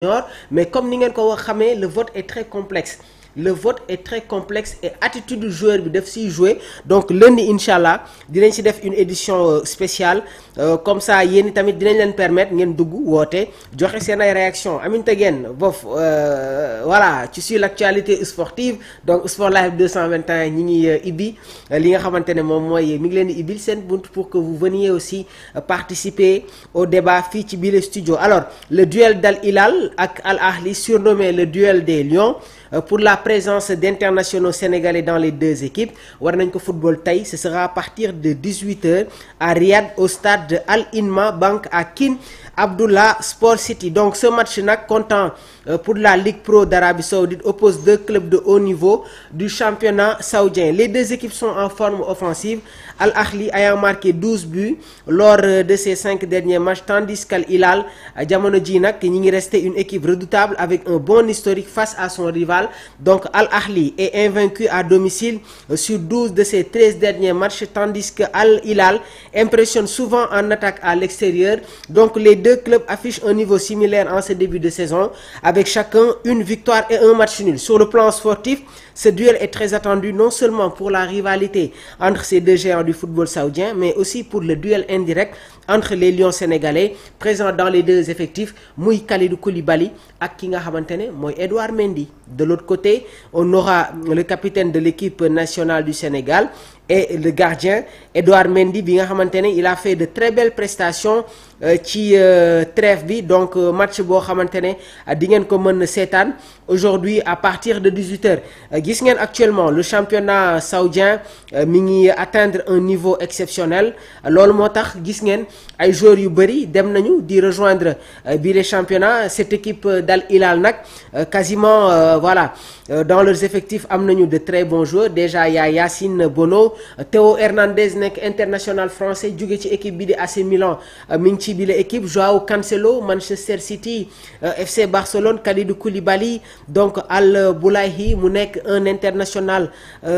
mais comme ni ngeen ko wax xamee le vote est très complexe. Le vote est très complexe et attitude du joueur bi daf siy jouer donc lundi incha allah dinañ si def une édition spéciale comme ça yéen tamit dinañ leen permettre ngeen dugg woote joxe seen ay réaction Aminata Guène bof voilà tu suis l'actualité sportive donc Sport Live 221 ñi ngi ibbi li nga xamante ne moom mooy mi ngi leen di ibbil seen bunt pour que vous veniez aussi participer au débat fii ci biir studio. Alors le duel d'Al Hilal ak Al Ahli surnommé le duel des Lions pour la présence d'internationaux sénégalais dans les deux équipes war nañ ko football tey ce sera à partir de 18h à Riyad au stade de Al Inma Bank à King Abdullah Sport City. Donc ce match nag comptant pour la Ligue Pro d'Arabie Saoudite oppose deux clubs de haut niveau du championnat saoudien. Les deux équipes sont en forme offensive, Al Ahli ayant marqué 12 buts lors de ses 5 derniers matchs tandis qu'Al Hilal jamono ji nag ñi ngi resté une équipe redoutable avec un bon historique face à son rival. Donc Al Ahli est invaincu à domicile sur 12 de ses 13 derniers matchs tandis que Al Hilal impressionne souvent en attaque à l'extérieur. Donc les deux clubs affichent un niveau similaire en ce début de saison avec chacun une victoire et un match nul. Sur le plan sportif, ce duel est très attendu non seulement pour la rivalité entre ces deux géants du football saoudien mais aussi pour le duel indirect entre les Lions sénégalais présents dans les deux effectifs muy Kalidou Koulibaly ak ki nga xamante ne mooy Edouard Mendy. De l'autre côté, on aura le capitaine de l'équipe nationale du Sénégal et le gardien Edouard Mendy bi nga xamante ne il a fait de très belles prestations ci trêve bi. Donc match boo xamante ne di ngeen ko mën seetaan aujourd'hui à partir de 18h. Gis ngeen actuellement le championnat saoudien mi ngi atteindre un niveau exceptionnel loolu moo tax gis ngeen ay joueurs yu bëri dem nañu di rejoindre bii les championnats. Cette équipe d'Al Hilal nag quasiment voilà dans leurs effectifs am nañu de très bons joueurs. Déjà y a Yacine Bono, Théo Hernandez nekk international français jóge ci équipe bi di AC Milan mi ngi ci bi la équipe, Joao Cancelo Manchester City, FC Barcelone, Kalidou Koulibaly, donc Al Boulaye mu nekk un international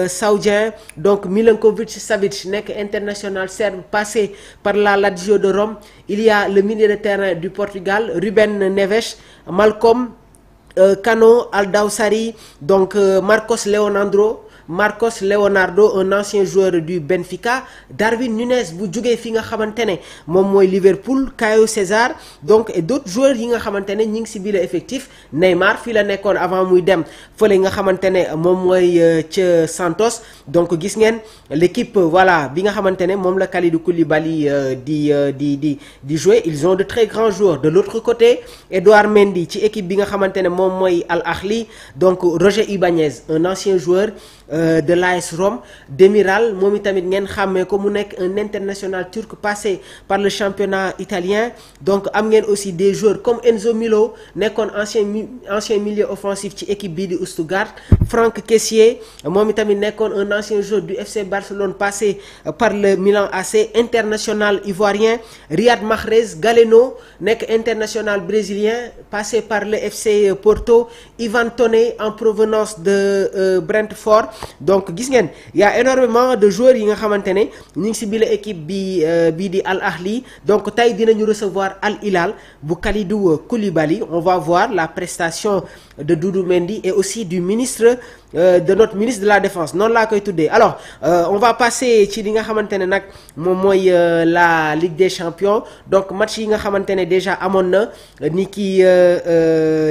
saoudien, donc Milinkovic Savic nekk international serbe passé par la Lazio de Rome. Il y a le milieu de terrain du Portugal Ruben Neves, Malcolm Kano Al-Dawsari, donc Marcos Leonardo, un ancien joueur du Benfica, Darwin Núñez bu jógee fi nga xamante ne moom mooy Liverpool, Caio César, donc et d'autres joueurs yi nga xamante ne ñi ngi si biir effectif. Neymar fii la nekkoon avant muy dem fële nga xamante ne moom mooy ca Santos. Donc gis ngeen l'équipe voilà bi nga xamante ne moom la Kalidou Koulibaly di jouer. Ils ont de très grands joueurs. De l'autre côté, Edouard Mendy ci équipe bi nga xamante ne moom mooy Al Ahli, donc Roger Ibanez, un ancien joueur de l'AS Rome, Demiral moom itamit ngeen xàmmee ko mu nekk un international turc passé par le championnat italien. Donc am ngeen aussi des joueurs comme Enzo Milo nekkoon ancien milieu offensif ci équipe bii di Stuttgart, Franck Kessié moom itamit nekkoon un ancien joueur du FC Barcelone passé par le Milan AC, international ivoirien, Riyad Mahrez Galeno nekk international brésilien passé par le FC Porto, Ivan Toney en provenance de Brentford. Donc gis ngeen y a énormément de joueurs yi nga xamante ne ñu ngi si bi la équipe bii di Al Ahli. Donc tey dinañu recevoir Al Hilal bu Kalidou Koulibaly. On va voir la prestation de Doudou Mendy et aussi du ministre de notre ministre de la défense noonu laa koy tuddee. Alors on va passer ci li nga xamante ne nag moom mooy la Ligue des Champions. Donc match yi nga xamante ne déjà amoon na ni ki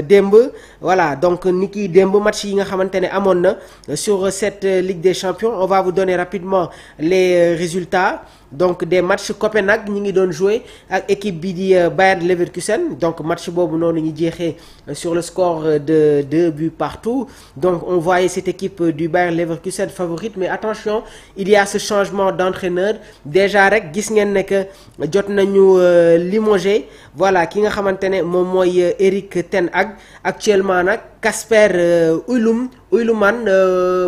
démb, voilà, donc ni ki démb match yi nga xamante ne amoon na sur cette Ligue des Champions. On va vous donner rapidement les résultats. Donc des matchs. Copenhague ñi ngi doon jouer ak équipe bi di Bayer Leverkusen, donc match boobu noonu ñu jeexee sur le score de 2 buts partout. Donc on voyait cette équipe du Bayer Leverkusen favorite, mais attention, il y a ce changement d'entraîneur. Déjà rek gis ngeen ne que jot nañu limogé voilà ki nga xamante ne moom mooy Erik ten Hag. Actuellement nag Kasper Oulmane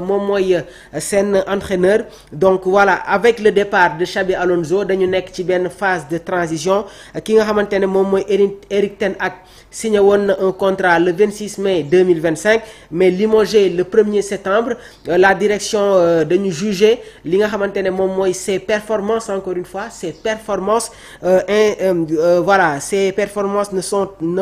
moom mooy seen entraîneur. Donc voilà, avec le départ de Xabi Alonso dañu nekk ci benn phase de transition ki nga xamante ne moom mooy Erik ten Hag signé woon na un contrat le 26 mai 2025 mais limogé le 1er septembre. La direction dañu jugé li nga xamante ne moom mooy ses performances, encore une fois ses performances voilà, ces performances ne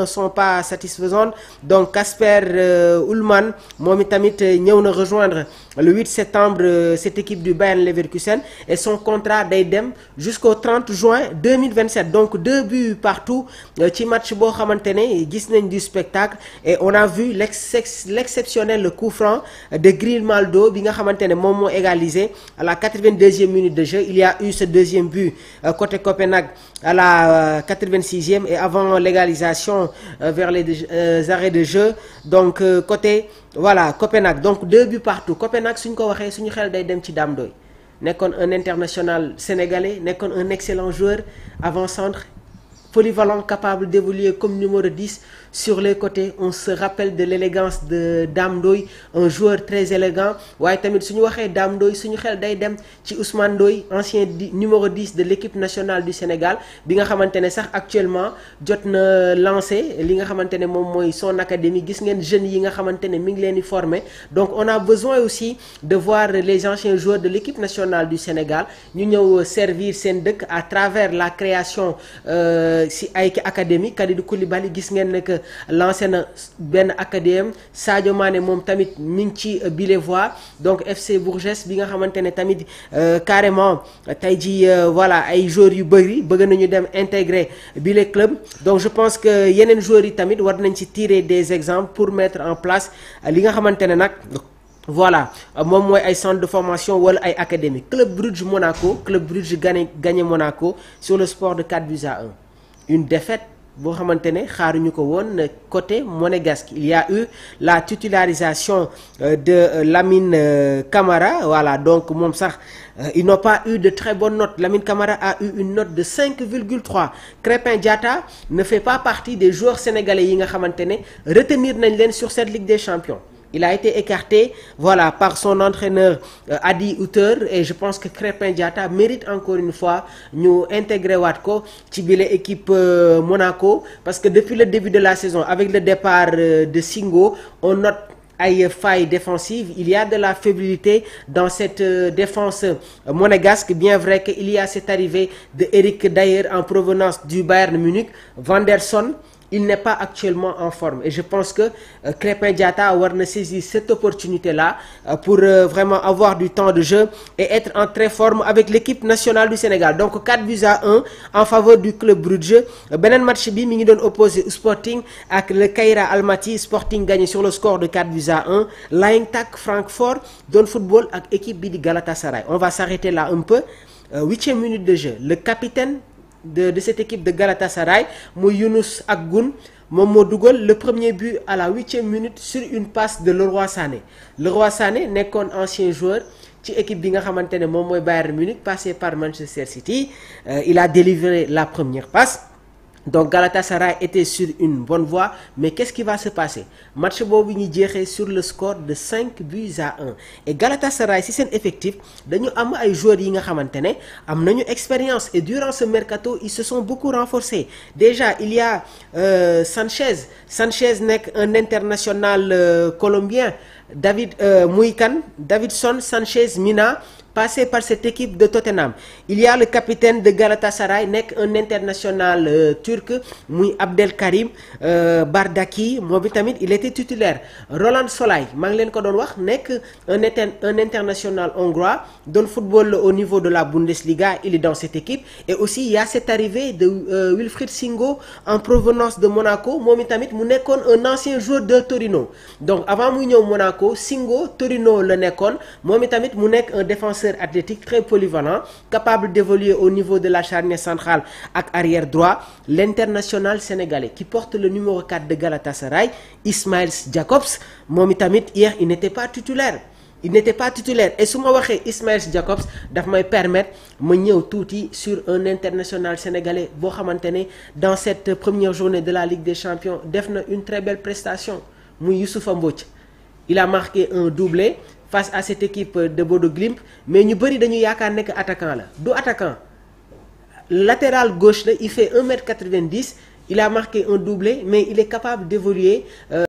sont pas satisfaisantes. Donc Kasper Oulmane moom itamit ñëw na rejoindre le 8 septembre cette équipe du Bayern Leverkusen et son contrat day dem jusqu'au 30 juin 2027. Donc 2 buts partout ci match boo xamante ne gis nañ du spectacle et on a vu l'exceptionnel coup franc de Grimaldo bi nga xamante ne moom moo égalisé à la 82e minute de jeu. Il y a eu ce deuxième but côté Copenhague à la 86e et avant l'égalisation vers les arrêts de jeu. Donc côté voilà Copenhague, donc 2 buts partout. Copenhague suñ ko waxee suñu xel day dem ci Dame Doye, nekkoon un international sénégalais, nekkoon un excellent joueur avant-centre, polyvalent, capable d'évoluer comme numéro 10 sur les côtés. On se rappelle de l'élégance de Dame Doye, un joueur très élégant. waaye tamit suñu waxee Dame Doye suñu xel day dem ci Ousmane Ndoye, ancien numéro 10 de l'équipe nationale du Sénégal bi nga xamante ne sax actuellement jot na lancé li nga xamante ne moom mooy son académie. Gis ngeen jeunes yi nga xamante ne mi ngi leen di former. Donc on a besoin aussi de voir les anciens joueurs de l'équipe nationale du Sénégal ñu ñëw servir seen dëkk à travers la création si ay académie. Kalidou Koulibaly gis ngeen ne que lancé na benn académie. Sadio Mané moom tamit mi ngi ci bile voie. Donc FC Bourges bi nga xamante ne tamit carrément tey ji voilà ay joueurs yu bëri bëgg nañu dem intégrer bile club. Donc je pense que yeneen joueurs yi tamit war nañ ci tirer des exemples pour mettre en place li nga xamante ne nag voilà moom mooy ay centre de formation wala ay académie. Club Brugge Monaco, Club Brugge gagné Monaco sur le score de 4-1. Une défaite boo xamante ne xaaruñu ko woon côté monégasque. Il y a eu la titularisation de Lamine Camara. Voilà, donc moom sax ils n'ont pas eu de très bonnes notes. Lamine Camara a eu une note de 5,3. Crépin Diatta ne fait pas partie des joueurs sénégalais yi nga xamante ne retenir nañ leen sur cette Ligue des Champions. Il a été écarté, voilà, par son entraîneur Adi Hütter, et je pense que Crépin Diatta mérite encore une fois ñu intégrer waat ko ci bile équipe Monaco, parce que depuis le début de la saison avec le départ de Singo, on note ay failles défensives. Il y a de la fébrilité dans cette défense monégasque. Bien vrai qu'il y a cette arrivée de Eric Dier en provenance du Bayern Munich. Vanderson, il n'est pas actuellement en forme et je pense que Crépin Diatta war na saisir cette opportunité-là pour vraiment avoir du temps de jeu et être en très forme avec l'équipe nationale du Sénégal. Donc 4-1 en faveur du club Brugge. Beneen match bi mi ngi doon opposé Sporting ak le Caïra Almaty. Sporting gagné sur le score de 4-1. L'Eintracht Francfort doon football ak équipe bi di Galatasaray. On va s'arrêter là un peu. 8e minute de jeu. Le capitaine de cette équipe de Galatasaray muy Younous Akgoun moom moo dugal le premier but à la 8e minute sur une passe de Leroy Sané. Leroy Sané nekkoon ancien joueur ci équipe bi nga xamante ne moom mooy Bayern Munich, passé par Manchester City. Il a délivré la première passe. Donc Galatasaray était sur une bonne voie, mais qu'est-ce qui va se passer? Match boobu ñu jeexee sur le score de 5-1 et Galatasaray si seen effectif dañu am ay joueurs yi nga xamante ne am nañu expérience et durant ce mercato ils se sont beaucoup renforcés. Déjà il y a Sanchez nekk un international colombien. Davinson Sanchez Mina, passé par cette équipe de Tottenham. Il y a le capitaine de Galatasaray nekk un international turc muy Abdelkarim Bardaki, moom tamit il était titulaire. Roland Solay maa ngi leen ko doon wax nekk un international hongrois, doon football au niveau de la Bundesliga. Il est dans cette équipe. Et aussi il y a cette arrivée de Wilfried Singo en provenance de Monaco, moom tamit mu nekkoon un ancien joueur de Torino. Donc avant muy ñëw Monaco, Singo Torino la nekkoon, moom tamit mu nekk un défenseur athlétique très polyvalent, capable d'évoluer au niveau de la charnière centrale ak arrière droit. L'international sénégalais qui porte le numéro 4 de Galatasaray, Ismail Jacobs, moom tamit hier il n'était pas titulaire. Et su ma waxee Ismail Jacobs daf may permettre ma ñëw tuuti sur un international sénégalais boo xamante ne dans cette première journée de la Ligue des Champions def na une très belle prestation muy Youssoupha Mbodj. il a marqué un doublé face à cette équipe de Bodo Glimt mais ñu bëri dañu yaakaar nekk attaquant la du attaquant latéral gauche la il fait 1 m 90 il a marqué un doublé mais il est capable d'évoluer